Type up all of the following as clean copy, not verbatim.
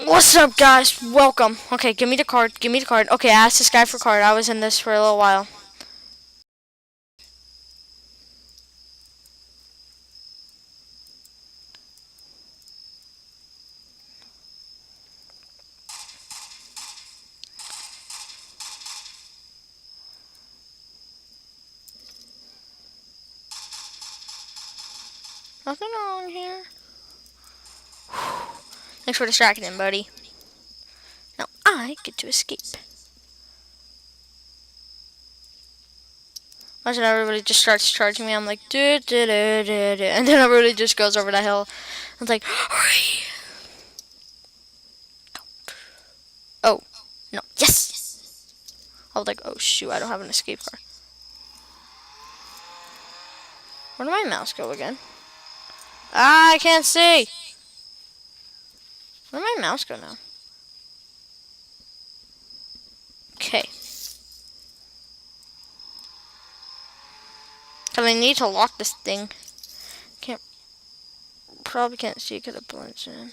What's up, guys? Welcome. Okay, give me the card. Give me the card. Okay, I asked this guy for card. I was in this for a little while. Nothing wrong here. Thanks for distracting him, buddy. Now I get to escape. Imagine everybody just starts charging me. I'm like, do do do do do, and then everybody just goes over the hill. I'm like, hurry! Oh, no, yes! I was like, oh shoot, I don't have an escape card. Where did my mouse go again? Ah, I can't see. Where did my mouse go now? Okay. Cause I need to lock this thing. Probably can't see because it blends in.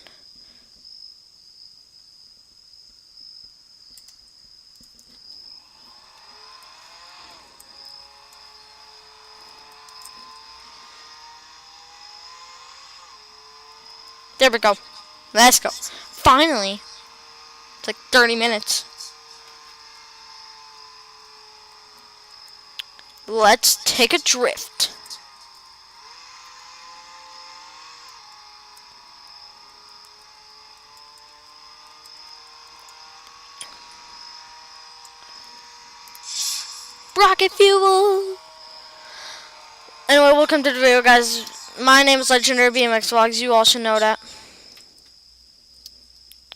There we go. Let's go. Finally. It's like 30 minutes. Let's take a drift. Rocket fuel. Anyway, welcome to the video, guys. My name is Legendary BMX Vlogs. You all should know that.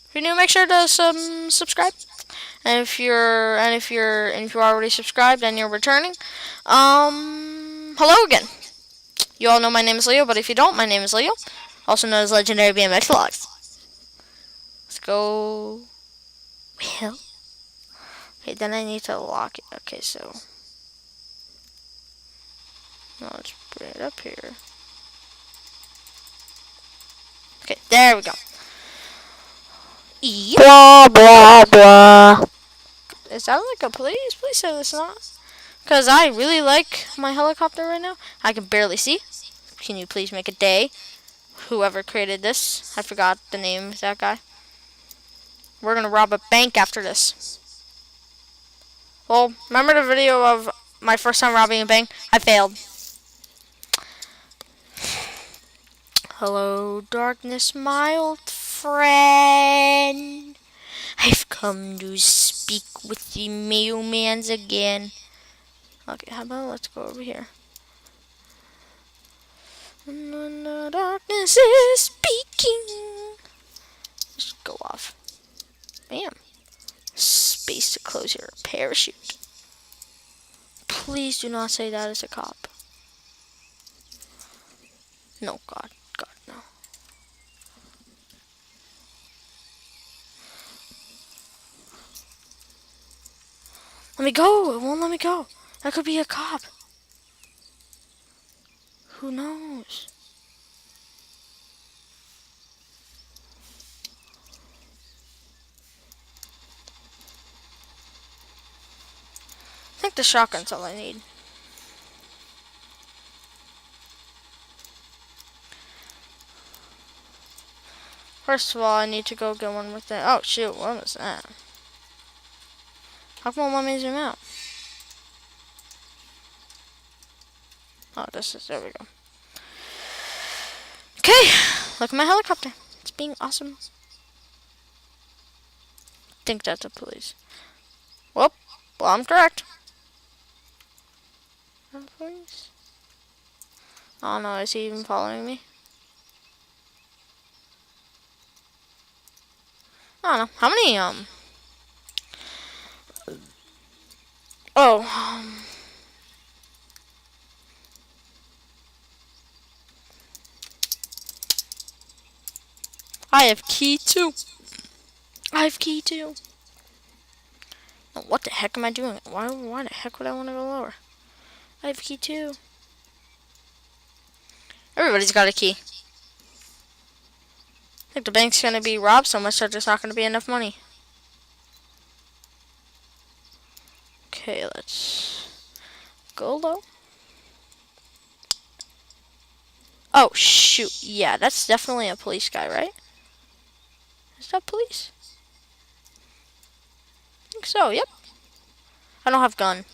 If you're new, make sure to subscribe. And if you're already subscribed and you're returning, hello again. You all know my name is Leo, but if you don't, my name is Leo, also known as Legendary BMX Vlogs. Let's go. Well, okay, then I need to lock it. Okay, so let's bring it up here. Okay, there we go. Blah blah blah. Is that like a please? Please say this not. Because I really like my helicopter right now. I can barely see. Can you please make a day? Whoever created this. I forgot the name of that guy. We're going to rob a bank after this. Well, remember the video of my first time robbing a bank? I failed. Hello, darkness, my old friend. I've come to speak with the mailmans again. Okay, how about let's go over here. And the darkness is speaking. Just go off. Bam. Space to close your parachute. Please do not say that as a cop. No, God, no. Let me go. It won't let me go. That could be a cop. Who knows? I think the shotgun's all I need. First of all, I need to go get one with that. Oh, shoot. What was that? How come it won't let me zoom out? Oh, this is... There we go. Okay. Look at my helicopter. It's being awesome. I think that's a police. Well, I'm correct. Police? Oh, no. Is he even following me? I don't know. How many, Oh, I have key 2. I have key 2. Oh, what the heck am I doing? Why the heck would I want to go lower? I have key 2. Everybody's got a key. I think the bank's gonna be robbed so much that there's not gonna be enough money. Okay, let's go low. Oh, shoot. Yeah, that's definitely a police guy, right? Is that police? I think so, yep. I don't have gun.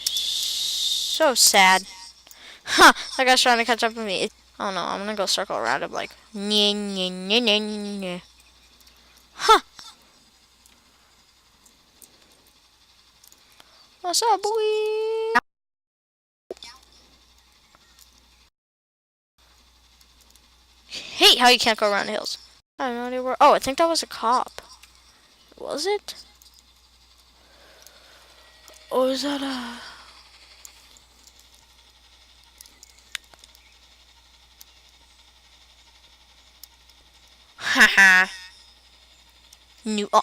So sad. Huh, that guy's trying to catch up with me. Oh no, I'm gonna go circle around him like, nye, nye, nye, nye, nye. Huh. What's up, boy? Hate how you can't go around the hills. I have no idea where. Oh, I think that was a cop. Was it? Or is that a... Haha. New. Oh.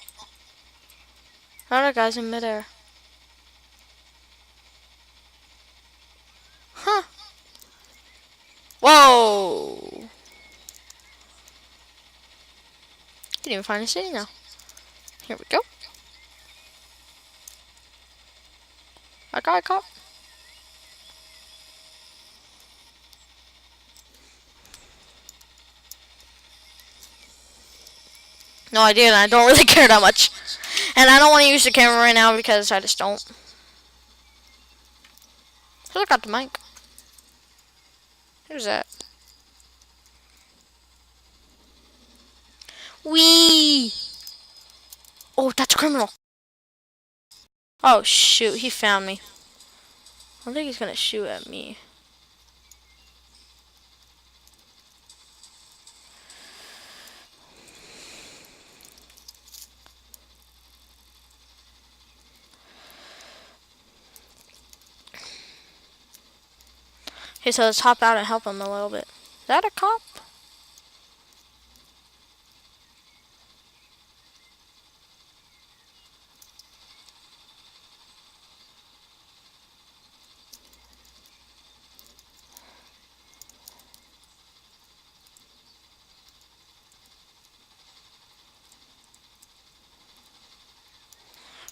Another guy's in midair. Huh. Whoa. Didn't even find a city now. Here we go. I got a cop. No, I didn't. I don't really care that much. And I don't want to use the camera right now because I just don't. So I got the mic. Who's that? Wee. Oh, that's a criminal. Oh, shoot. He found me. I don't think he's going to shoot at me. Okay, so let's hop out and help him a little bit. Is that a cop?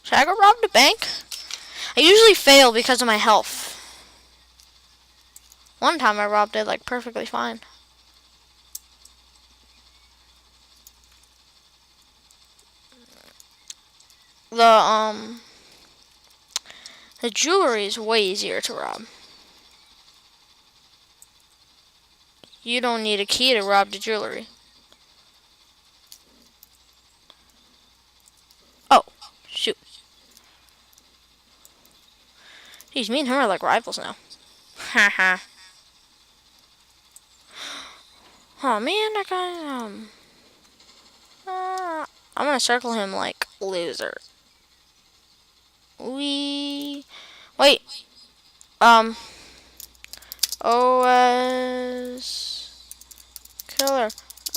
Should I go rob the bank? I usually fail because of my health. One time I robbed it like perfectly fine. The jewelry is way easier to rob. You don't need a key to rob the jewelry. Oh, shoot. Jeez, me and her are like rivals now. Haha. Oh man, that guy, I'm gonna circle him like loser. Wait, OS killer,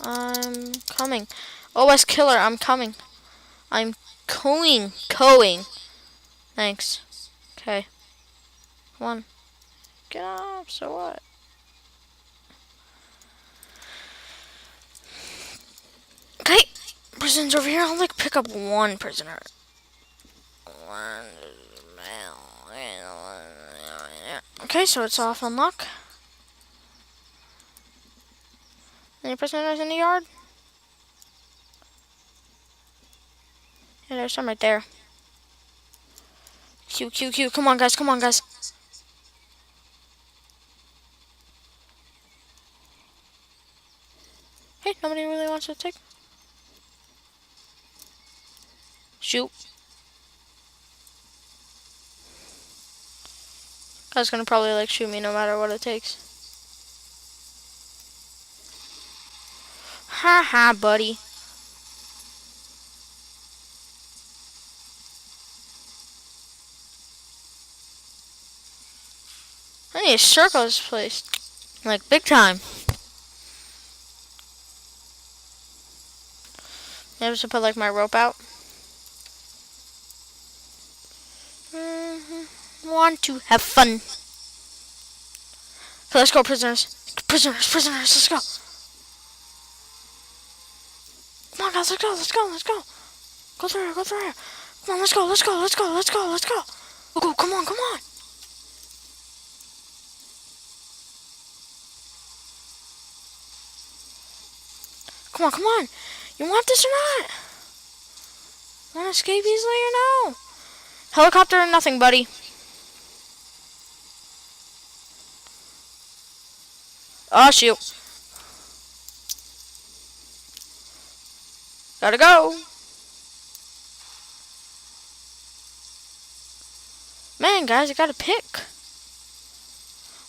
I'm coming. OS killer, I'm coming. I'm going. Thanks. Okay. Come on. Get up, so what? Okay. Prisoners over here. I'll like pick up one prisoner. Okay, so it's off unlock. Any prisoners in the yard? Yeah, there's some right there. Q. Come on, guys. Hey, nobody really wants to take. Shoot. Guy's gonna probably like shoot me no matter what it takes. Haha, buddy. I need to circle this place. Like, big time. I have to put like my rope out. Want to have fun. So let's go, prisoners. Prisoners, let's go. guys, let's go, let's go, let's go. Go through here, go through here. Come on, let's go, let's go, let's go, let's go, let's go. Go, come on, come on. Come on, come on. You want this or not? Want to escape easily or no? Helicopter or nothing, buddy. Oh, shoot. Gotta go. Man, guys, I gotta pick.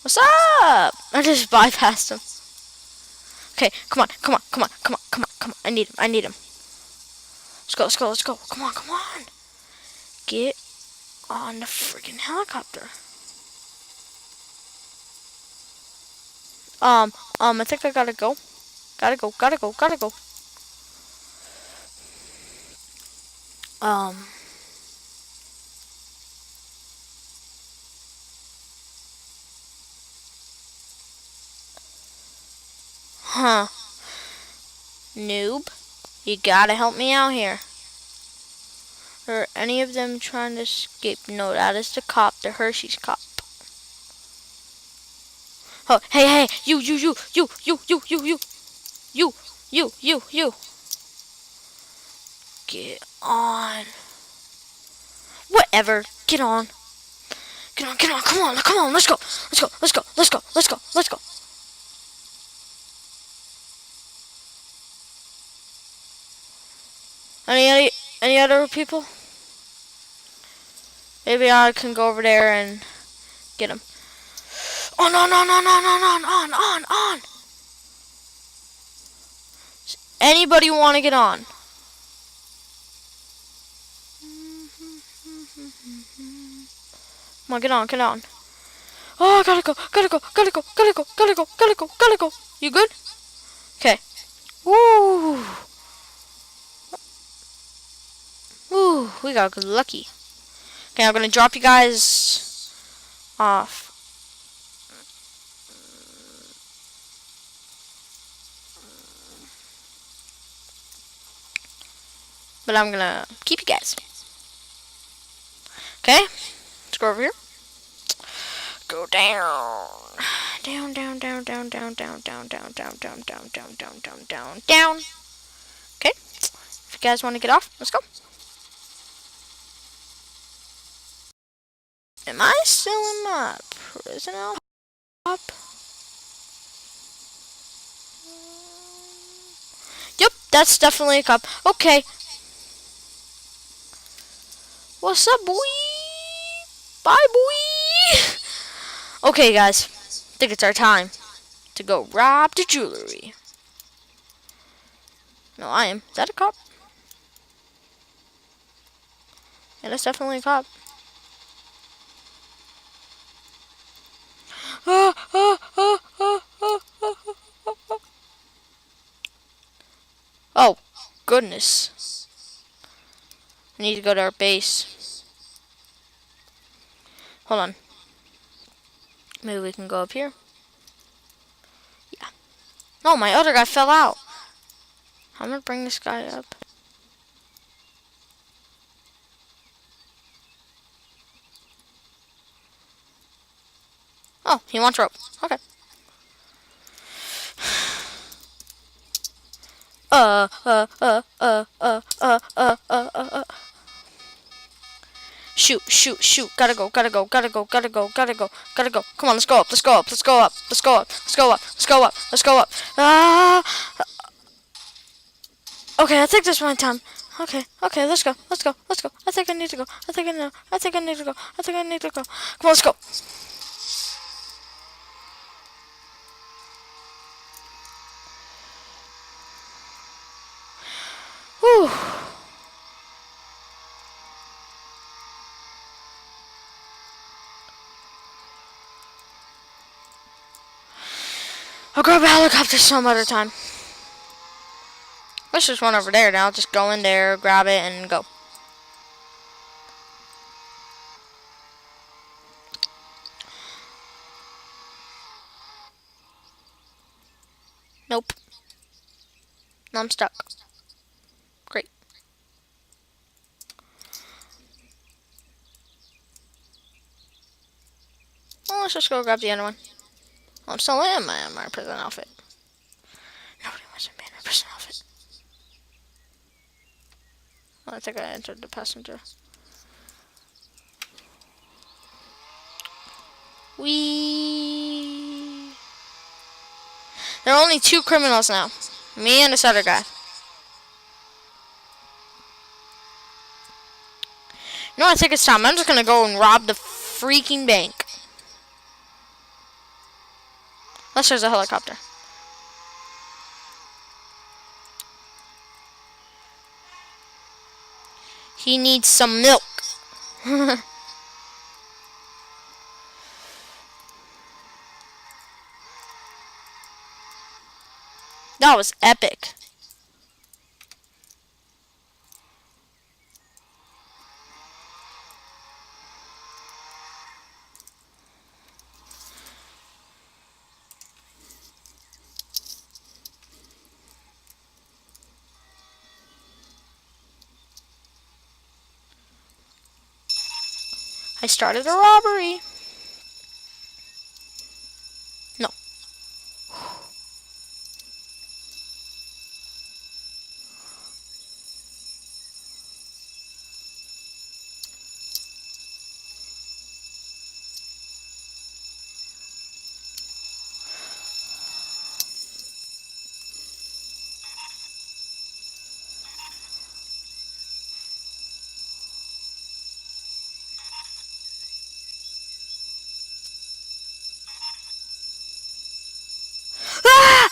What's up? I just bypassed him. Okay, come on, come on, come on, come on, come on, come on. I need him, I need him. Let's go, let's go, let's go. Come on, come on. Get on the freaking helicopter. I think I gotta go. Gotta go, gotta go, gotta go. Huh. Noob, you gotta help me out here. Are any of them trying to escape? No, that is the cop, the Hershey's cop. Oh, hey, hey, you. Get on. Whatever, get on. Get on, get on, come on, let's go. Let's go, let's go, let's go, let's go, let's go. Any other people? Maybe I can go over there and get him. On. Anybody want to get on? Come on, get on, get on. Oh, gotta go. You good? Okay. Woo! Woo, we got lucky. Okay, I'm gonna drop you guys off. But I'm gonna keep you guys. Okay, let's go over here. Go down. Down. Okay, if you guys want to get off, let's go. Am I still in my prison up? Yep, that's definitely a cop. Okay. What's up, boy? Bye, boy. Okay, guys. I think it's our time to go rob the jewelry. No, I am. Is that a cop? Yeah, that's definitely a cop. Oh, goodness. I need to go to our base. Hold on. Maybe we can go up here. Yeah. No, my other guy fell out. I'm gonna bring this guy up. Oh, he wants rope. Okay. Shoot. Gotta go. Come on, let's go up. Ah. Okay, I think this is my time. Okay, let's go. I think I need to go. I think I need to go. Come on, let's go. Whew. I'll grab a helicopter some other time. Let's just run over there now. Just go in there, grab it, and go. Nope. No, I'm stuck. Well, let's just go grab the other one. Well, I'm still in my prison outfit. Nobody wants to be in a prison outfit. Well, I think I entered the passenger. There are only 2 criminals now. Me and this other guy. You know what? I think it's time. I'm just gonna go and rob the freaking bank. Unless there's a helicopter. He needs some milk. That was epic. I started a robbery. No. Ah!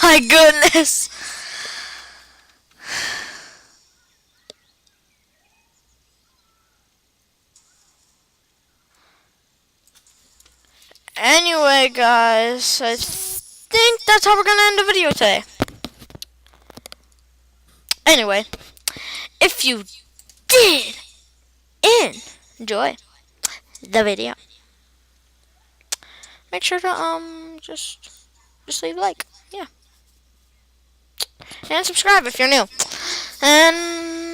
My goodness. Anyway, guys, I think that's how we're gonna end the video today. Anyway, if you did enjoy the video, make sure to just leave a like, yeah, and subscribe if you're new. And